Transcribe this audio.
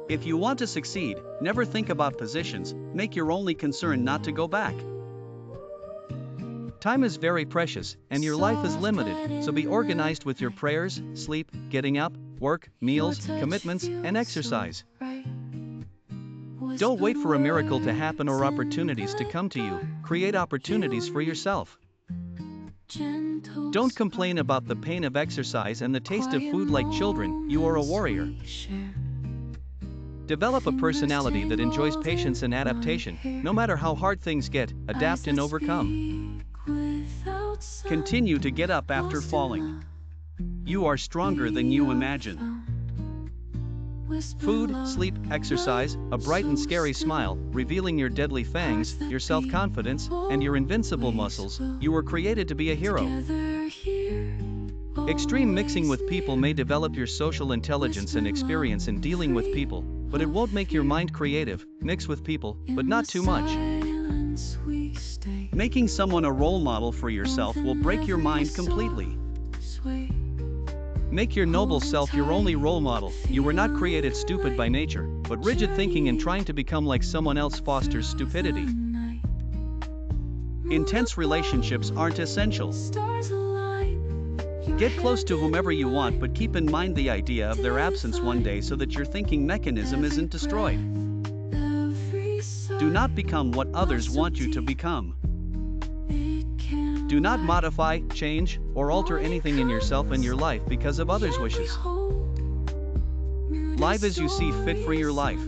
If you want to succeed, never think about positions, make your only concern not to go back. Time is very precious, and your life is limited, so be organized with your prayers, sleep, getting up, work, meals, commitments, and exercise. Don't wait for a miracle to happen or opportunities to come to you, create opportunities for yourself. Don't complain about the pain of exercise and the taste of food like children, you are a warrior. Develop a personality that enjoys patience and adaptation, no matter how hard things get, adapt and overcome. Continue to get up after falling. You are stronger than you imagine. Food, sleep, exercise, a bright and scary smile, revealing your deadly fangs, your self-confidence, and your invincible muscles, you were created to be a hero. Extreme mixing with people may develop your social intelligence and experience in dealing with people, but it won't make your mind creative. Mix with people, but not too much. Making someone a role model for yourself will break your mind completely. Make your noble self your only role model. You were not created stupid by nature, but rigid thinking and trying to become like someone else fosters stupidity. Intense relationships aren't essential. Get close to whomever you want, but keep in mind the idea of their absence one day so that your thinking mechanism isn't destroyed. Do not become what others want you to become. Do not modify, change, or alter anything in yourself and your life because of others' wishes. Live as you see fit for your life.